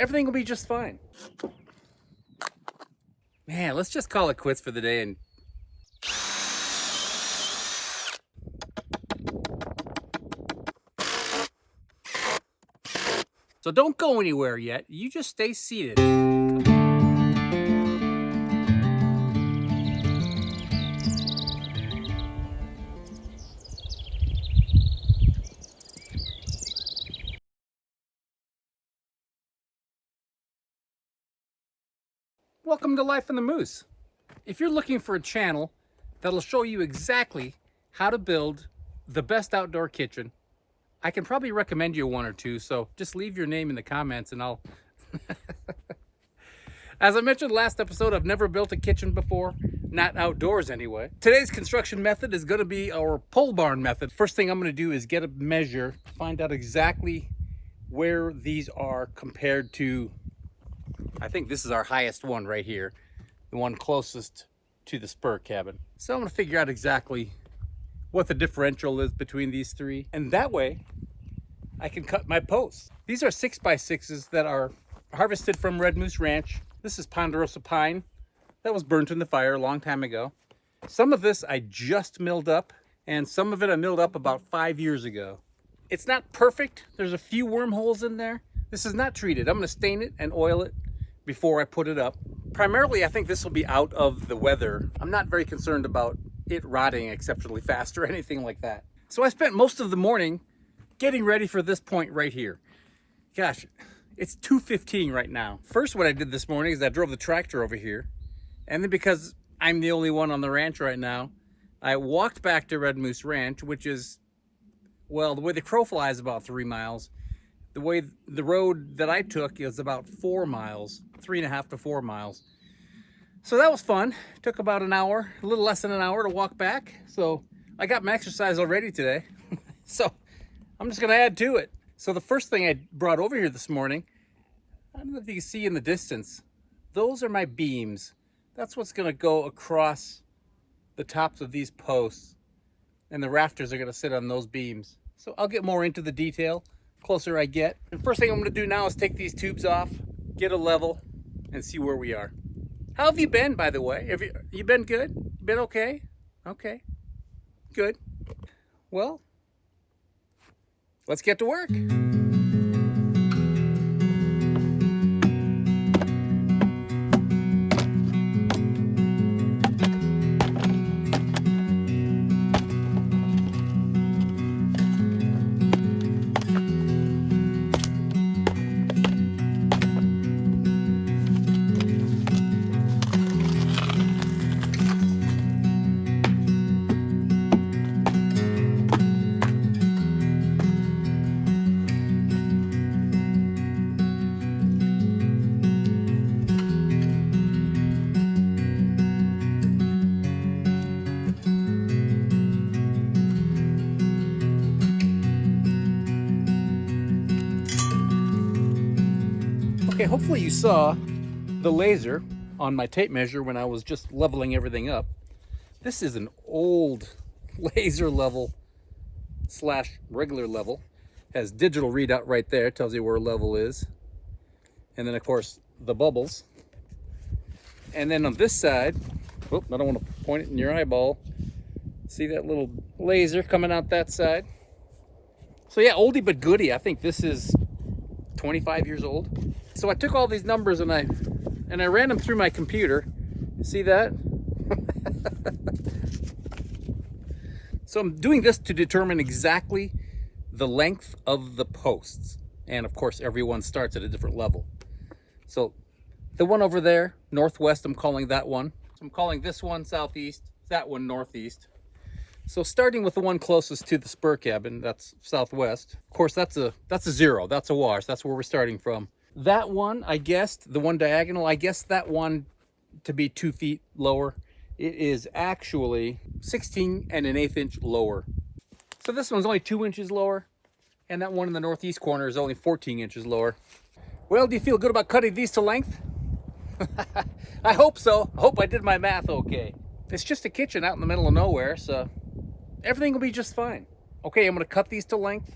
everything will be just fine. Man, let's just call it quits for the day and so don't go anywhere yet. You just stay seated. Welcome to Life in the Moose. If you're looking for a channel that'll show you exactly how to build the best outdoor kitchen, I can probably recommend you one or two, so just leave your name in the comments and I'll... As I mentioned last episode, I've never built a kitchen before, not outdoors anyway. Today's construction method is gonna be our pole barn method. First thing I'm gonna do is get a measure, find out exactly where these are compared to, I think this is our highest one right here, the one closest to the spur cabin. So I'm gonna figure out exactly what the differential is between these three, and that way I can cut my posts. These are 6x6s that are harvested from Red Moose Ranch. This is Ponderosa Pine that was burnt in the fire a long time ago. Some of this I just milled up, and some of it I milled up about 5 years ago. It's not perfect. There's a few wormholes in there. This is not treated. I'm gonna stain it and oil it before I put it up. Primarily, I think this will be out of the weather. I'm not very concerned about it rotting exceptionally fast or anything like that. So I spent most of the morning getting ready for this point right here. Gosh, it's 2:15 right now. First, what I did this morning is I drove the tractor over here. And then because I'm the only one on the ranch right now, I walked back to Red Moose Ranch, which is, well, the way the crow flies about 3 miles. The way the road that I took is about 4 miles, 3.5 to 4 miles. So that was fun. Took about an hour, a little less than an hour to walk back. So I got my exercise already today. So I'm just gonna add to it. So the first thing I brought over here this morning, I don't know if you can see in the distance, those are my beams. That's what's gonna go across the tops of these posts, and the rafters are gonna sit on those beams. So I'll get more into the detail closer I get. And first thing I'm gonna do now is take these tubes off, get a level, and see where we are. How have you been, by the way? Have you been good? Been okay? Okay, good. Well, let's get to work. Okay, hopefully you saw the laser on my tape measure when I was just leveling everything up. This is an old laser level slash regular level. Has digital readout right there, tells you where level is. And then of course the bubbles. And then on this side, oh, I don't want to point it in your eyeball. See that little laser coming out that side? So yeah, oldie but goodie. I think this is 25 years old. So I took all these numbers and I ran them through my computer. See that? So I'm doing this to determine exactly the length of the posts. And of course, everyone starts at a different level. So the one over there, northwest, I'm calling that one. So I'm calling this one southeast, that one northeast. So starting with the one closest to the spur cabin, that's southwest. Of course, that's a zero, that's a wash, that's where we're starting from. That one, I guessed, the one diagonal, I guessed that one to be 2 feet lower. It is actually 16 and an eighth inch lower. So this one's only 2 inches lower, and that one in the northeast corner is only 14 inches lower. Well, do you feel good about cutting these to length? I hope so. I hope I did my math okay. It's just a kitchen out in the middle of nowhere, so everything will be just fine. Okay, I'm gonna cut these to length,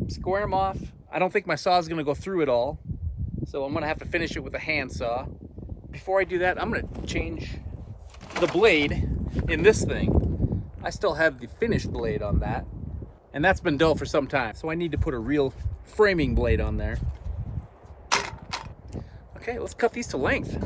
square them off. I don't think my saw is gonna go through it all. So I'm gonna have to finish it with a handsaw. Before I do that, I'm gonna change the blade in this thing. I still have the finished blade on that, and that's been dull for some time. So I need to put a real framing blade on there. Okay, let's cut these to length.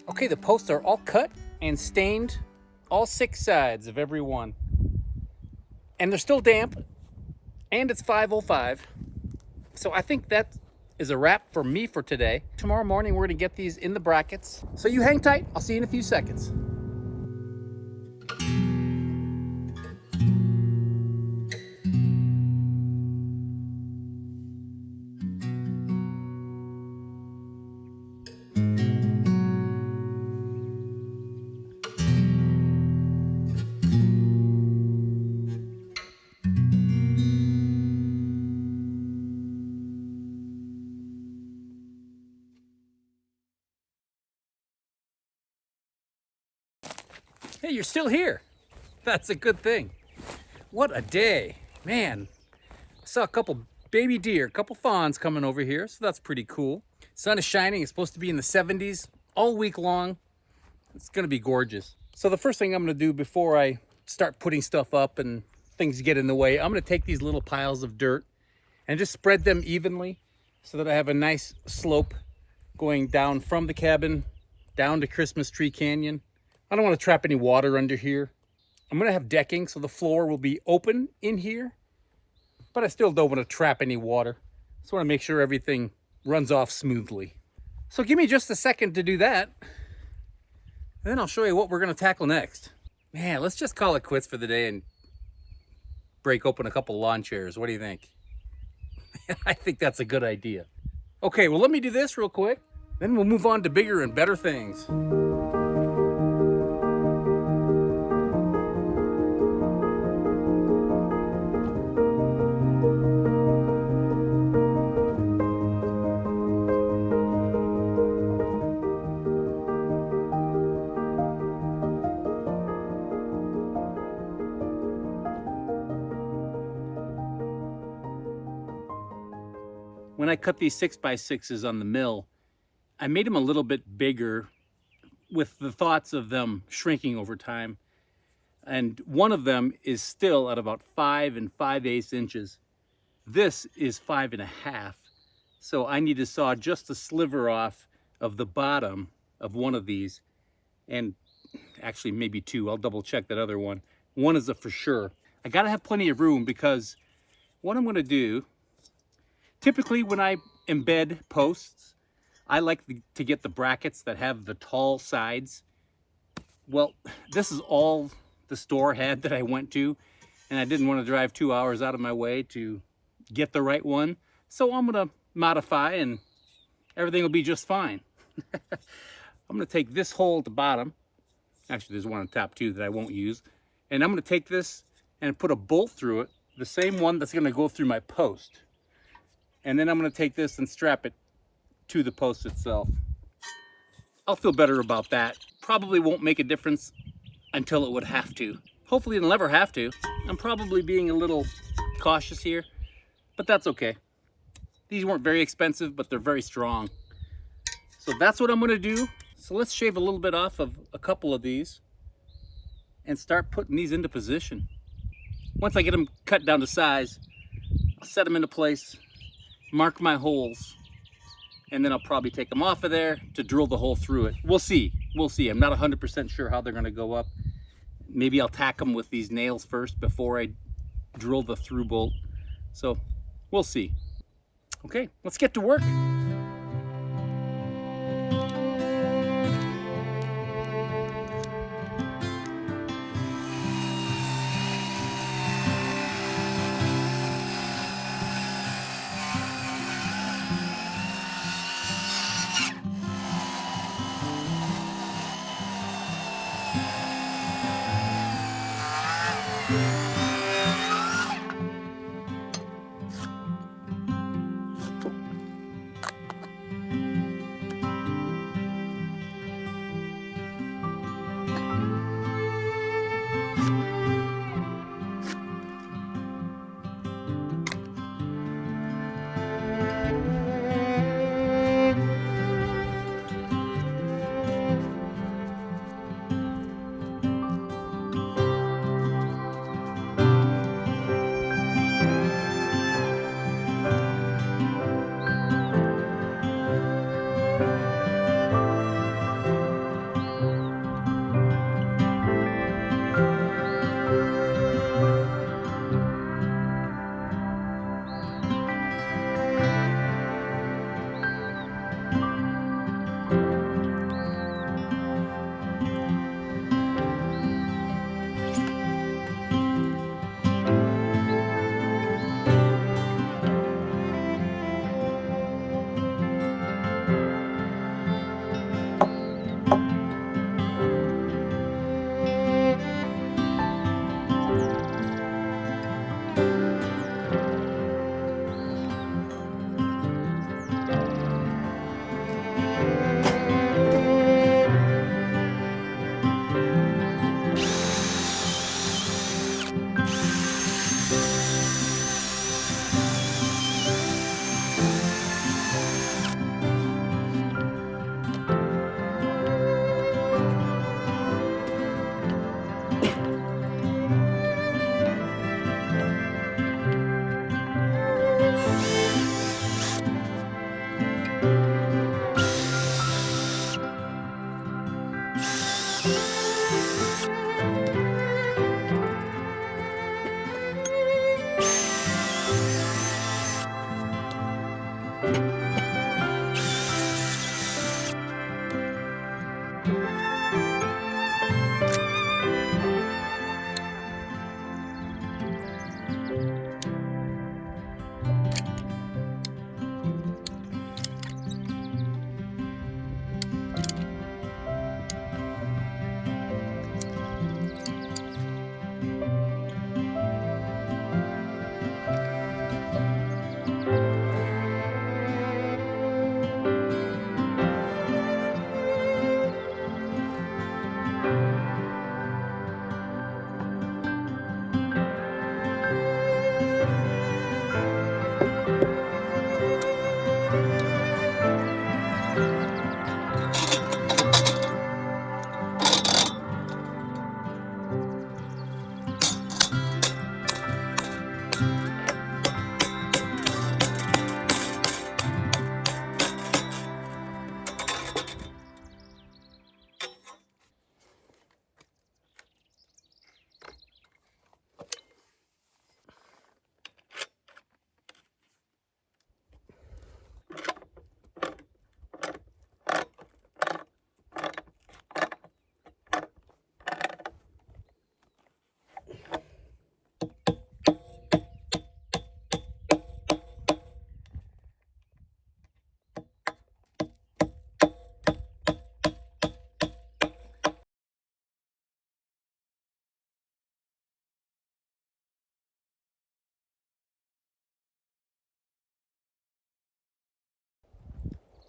Okay, the posts are all cut and stained, all 6 sides of every one. And they're still damp, and it's 5:05. So I think that is a wrap for me for today. Tomorrow morning, we're gonna get these in the brackets. So you hang tight, I'll see you in a few seconds. Hey, you're still here. That's a good thing. What a day. Man, I saw a couple baby deer, a couple fawns coming over here, so that's pretty cool. Sun is shining. It's supposed to be in the 70s all week long. It's gonna be gorgeous. So the first thing I'm gonna do before I start putting stuff up and things get in the way, I'm gonna take these little piles of dirt and just spread them evenly so that I have a nice slope going down from the cabin down to Christmas Tree Canyon. I don't want to trap any water under here. I'm going to have decking, so the floor will be open in here, but I still don't want to trap any water. Just want to make sure everything runs off smoothly. So give me just a second to do that, and then I'll show you what we're going to tackle next. Man, let's just call it quits for the day and break open a couple lawn chairs. What do you think? I think that's a good idea. Okay, well, let me do this real quick. Then we'll move on to bigger and better things. I cut these 6x6s on the mill, I made them a little bit bigger with the thoughts of them shrinking over time. And one of them is still at about 5 5/8 inches. This is 5 1/2. So I need to saw just a sliver off of the bottom of one of these. And actually maybe two. I'll double check that other one. One is a for sure. I gotta have plenty of room because what I'm gonna do, typically when I embed posts, I like to get the brackets that have the tall sides. Well, this is all the store had that I went to, and I didn't want to drive 2 hours out of my way to get the right one. So I'm gonna modify and everything will be just fine. I'm gonna take this hole at the bottom. Actually, there's one on top too that I won't use. And I'm gonna take this and put a bolt through it, the same one that's gonna go through my post. And then I'm gonna take this and strap it to the post itself. I'll feel better about that. Probably won't make a difference until it would have to. Hopefully it'll never have to. I'm probably being a little cautious here, but that's okay. These weren't very expensive, but they're very strong. So that's what I'm gonna do. So let's shave a little bit off of a couple of these and start putting these into position. Once I get them cut down to size, I'll set them into place, mark my holes, and then I'll probably take them off of there to drill the hole through it. We'll see. We'll see. I'm not 100% sure how they're gonna go up. Maybe I'll tack them with these nails first before I drill the through bolt. So we'll see. Okay, let's get to work.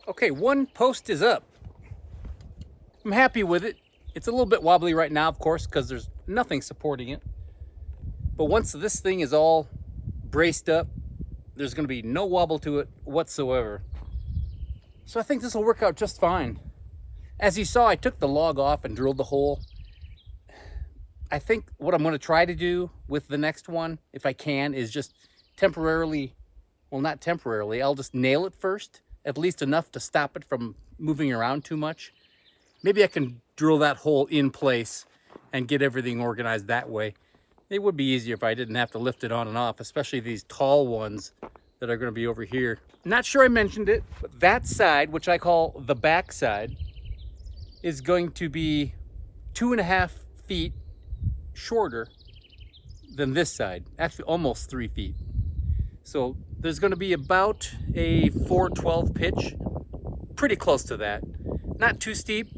Okay, one post is up. I'm happy with it. It's a little bit wobbly right now, of course, because there's nothing supporting it. But once this thing is all braced up, there's going to be no wobble to it whatsoever. So I think this will work out just fine. As you saw, I took the log off and drilled the hole. I think what I'm going to try to do with the next one, if I can, is just temporarily, well, not temporarily, I'll just nail it first, at least enough to stop it from moving around too much. Maybe I can drill that hole in place and get everything organized that way. It would be easier if I didn't have to lift it on and off, especially these tall ones that are going to be over here. Not sure I mentioned it, but that side, which I call the back side, is going to be 2.5 feet shorter than this side. Actually, almost 3 feet. So there's going to be about a 412 pitch, pretty close to that. Not too steep,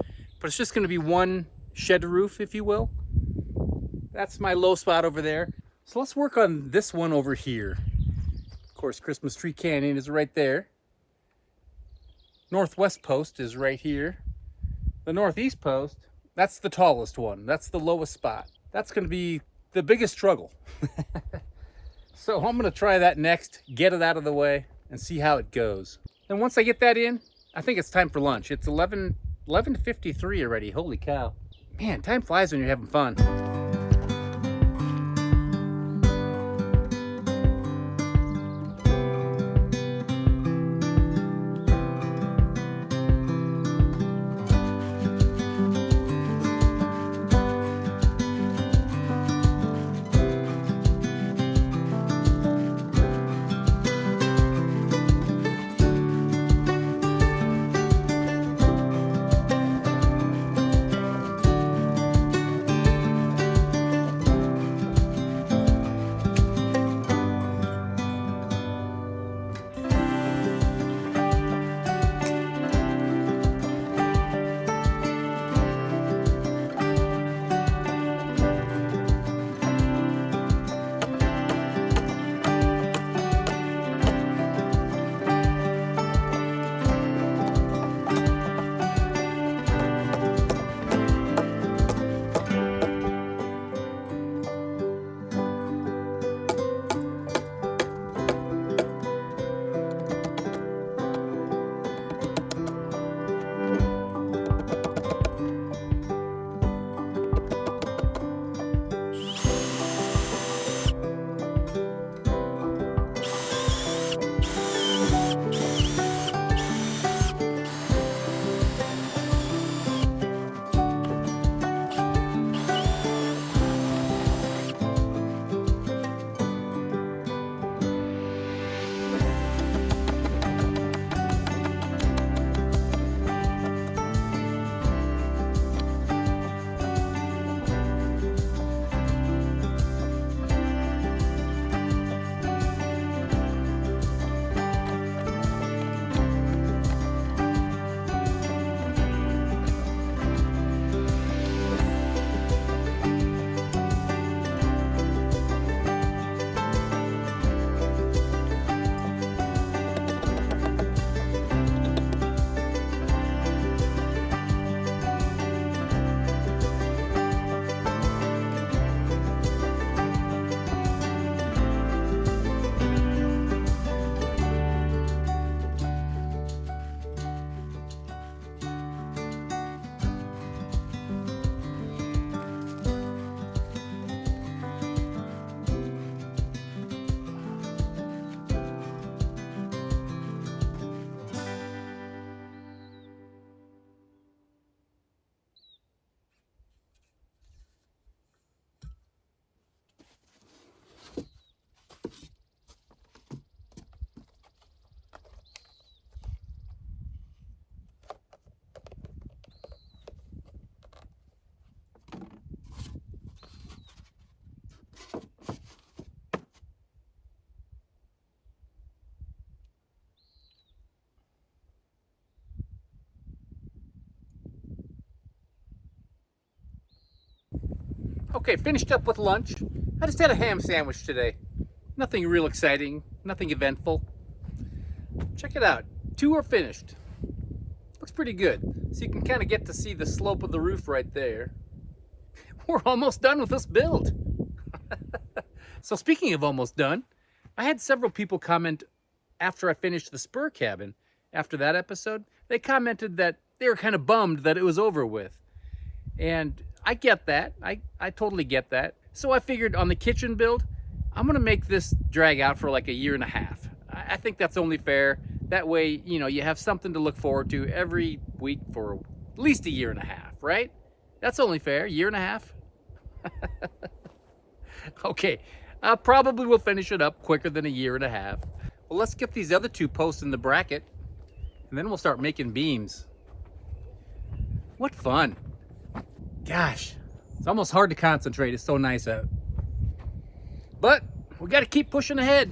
but it's just going to be one shed roof, if you will. That's my low spot over there. So let's work on this one over here. Of course, Christmas Tree Canyon is right there. Northwest post is right here. The northeast post, that's the tallest one. That's the lowest spot. That's going to be the biggest struggle. So I'm going to try that next, get it out of the way, and see how it goes. And once I get that in, I think it's time for lunch. It's 11:53 already. Holy cow. Man, time flies when you're having fun. Okay, finished up with lunch. I just had a ham sandwich today. Nothing real exciting, nothing eventful. Check it out. 2 are finished. pretty good. So you can kind of get to see the slope of the roof right there. We're almost done with this build. So speaking of almost done, I had several people comment after I finished the spur cabin. After that episode, they commented that they were kind of bummed that it was over with. And I get that. I totally get that. So I figured on the kitchen build, I'm going to make this drag out for like a year and a half. I think that's only fair. That way, you know, you have something to look forward to every week for at least a year and a half, right? That's only fair. Year and a half. Okay, I probably will finish it up quicker than a year and a half. Well, let's get these other two posts in the bracket, and then we'll start making beams. What fun. Gosh, it's almost hard to concentrate. It's so nice out. But we got to keep pushing ahead.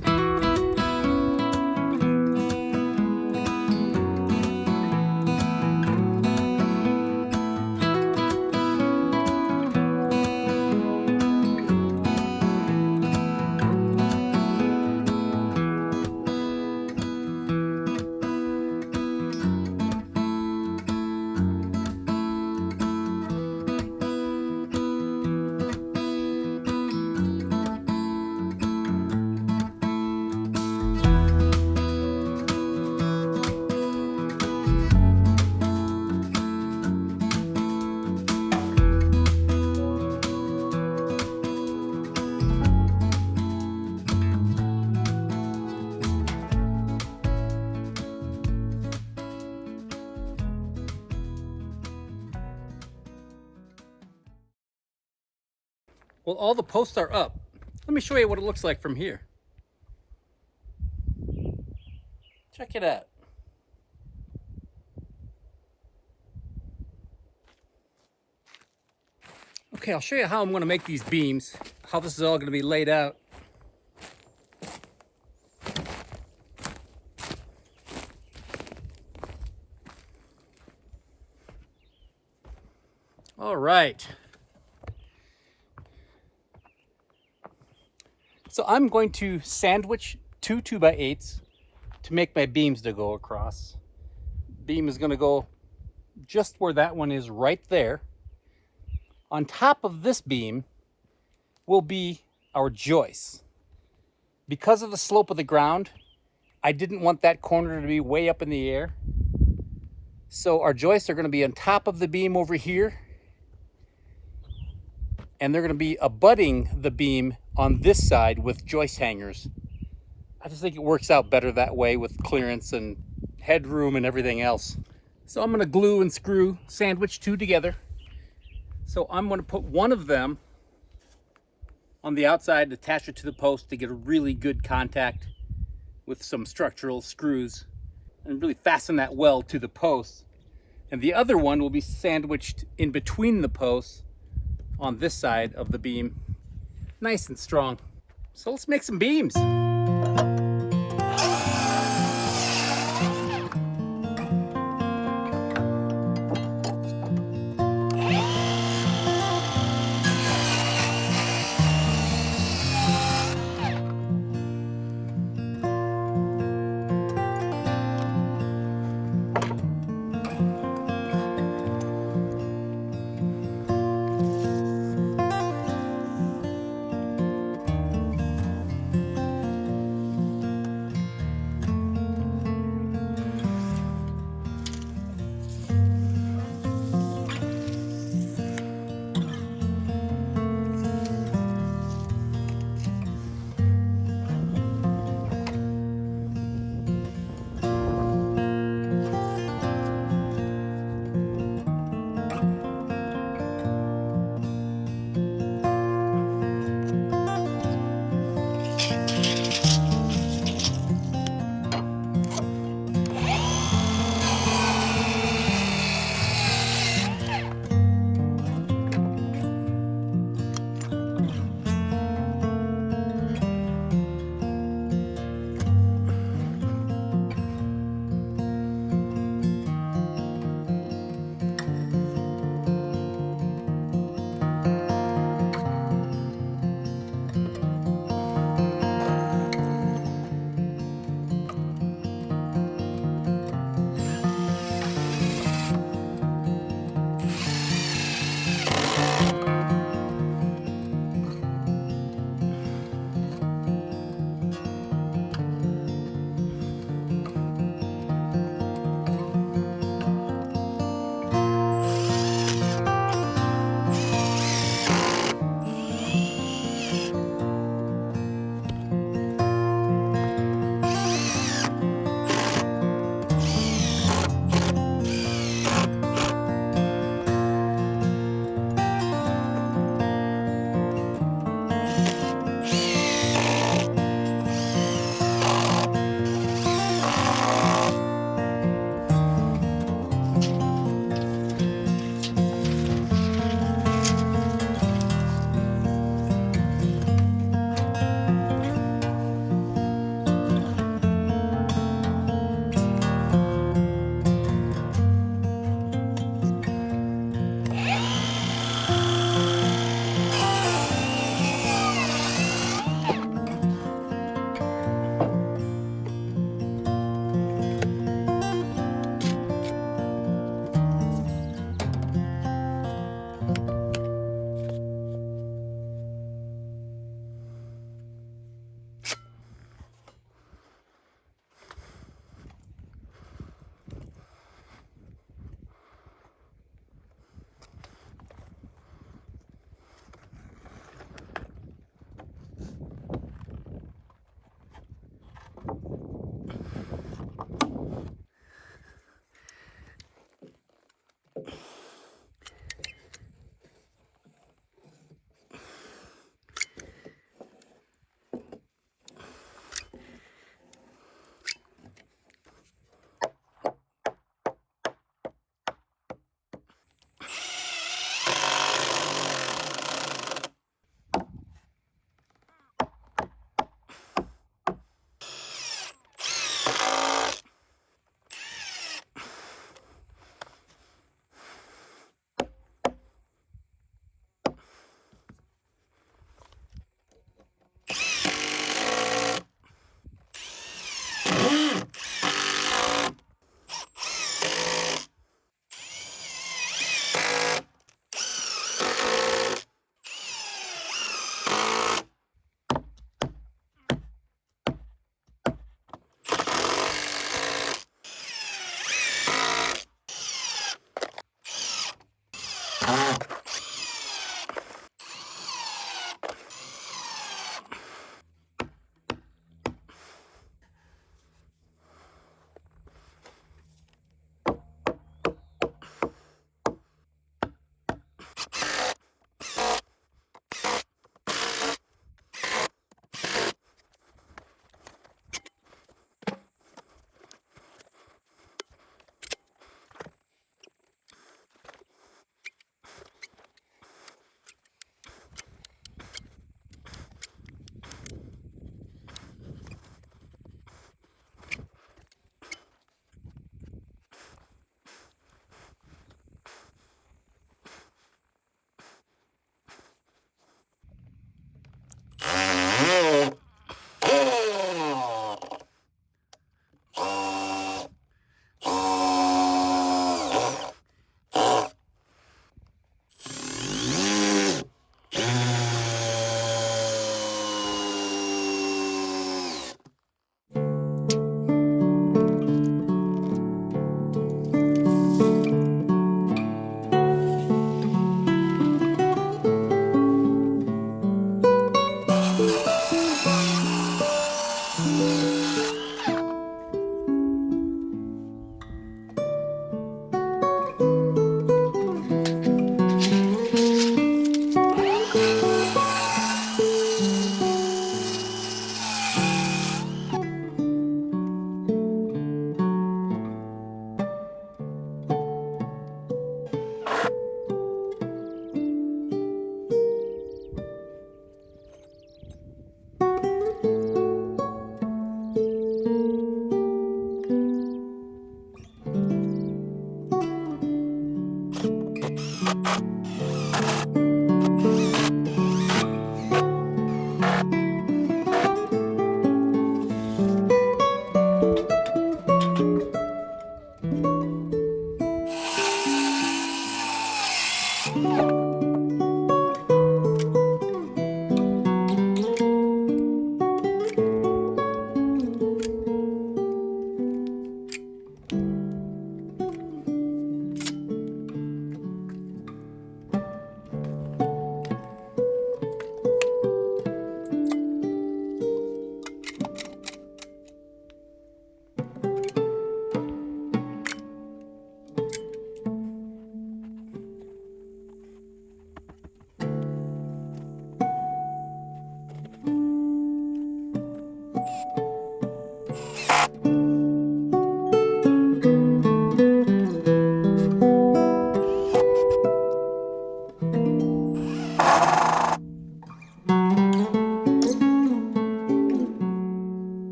Well, all the posts are up. Let me show you what it looks like from here. Check it out. Okay, I'll show you how I'm going to make these beams, how this is all going to be laid out. All right. So I'm going to sandwich two 2x8s to make my beams to go across. Beam is going to go just where that one is right there. On top of this beam will be our joists. Because of the slope of the ground, I didn't want that corner to be way up in the air. So our joists are going to be on top of the beam over here. And they're going to be abutting the beam on this side with joist hangers. I just think it works out better that way with clearance and headroom and everything else. So I'm going to glue and screw sandwich two together. So I'm going to put one of them on the outside, attach it to the post to get a really good contact with some structural screws and really fasten that well to the post. And the other one will be sandwiched in between the posts on this side of the beam, nice and strong. So let's make some beams.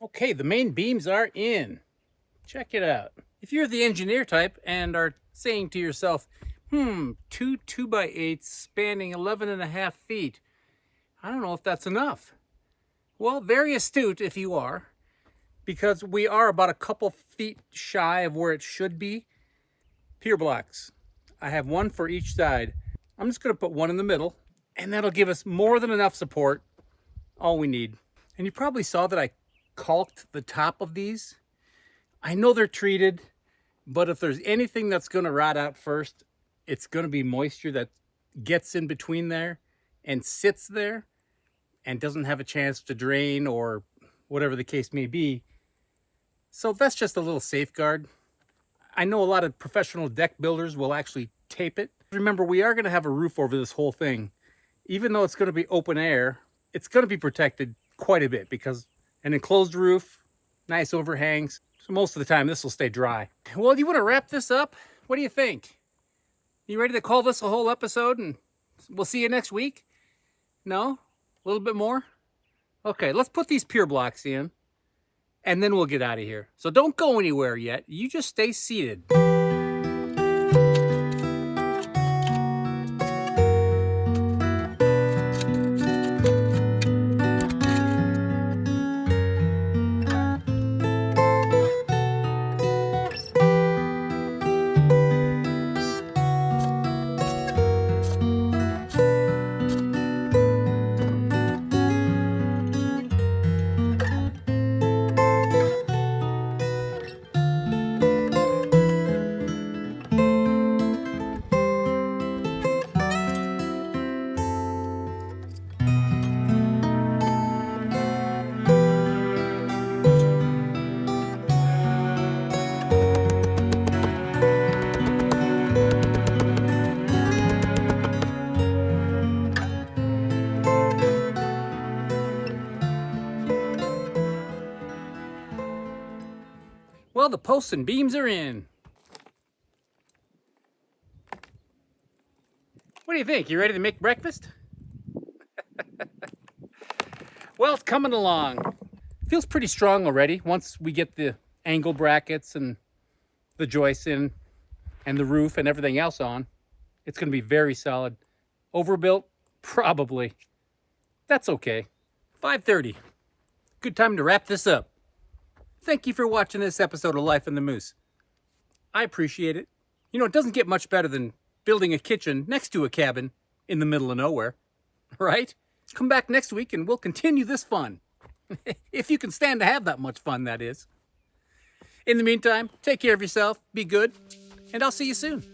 Okay, the main beams are in. Check it out. If you're the engineer type and are saying to yourself, two 2x8s spanning 11.5 feet, I don't know if that's enough. Well, very astute if you are, because we are about a couple feet shy of where it should be. Pier blocks. I have one for each side. I'm just going to put one in the middle, and that'll give us more than enough support, all we need. And you probably saw that I caulked the top of these. I know they're treated, but if there's anything that's going to rot out first, it's going to be moisture that gets in between there and sits there and doesn't have a chance to drain or whatever the case may be. So that's just a little safeguard. I know a lot of professional deck builders will actually tape it. Remember, we are going to have a roof over this whole thing. Even though it's going to be open air, it's going to be protected quite a bit because an enclosed roof, nice overhangs. So most of the time this will stay dry. Well, do you want to wrap this up? What do you think? You ready to call this a whole episode and we'll see you next week? No? A little bit more? Okay, let's put these pier blocks in and then we'll get out of here. So don't go anywhere yet. You just stay seated. Well, the posts and beams are in. What do you think? You ready to make breakfast? Well, it's coming along. Feels pretty strong already once we get the angle brackets and the joists in and the roof and everything else on. It's going to be very solid. Overbuilt? Probably. That's okay. 5:30. Good time to wrap this up. Thank you for watching this episode of Life in the Moose. I appreciate it. You know, it doesn't get much better than building a kitchen next to a cabin in the middle of nowhere, right? Come back next week and we'll continue this fun. If you can stand to have that much fun, that is. In the meantime, take care of yourself, be good, and I'll see you soon.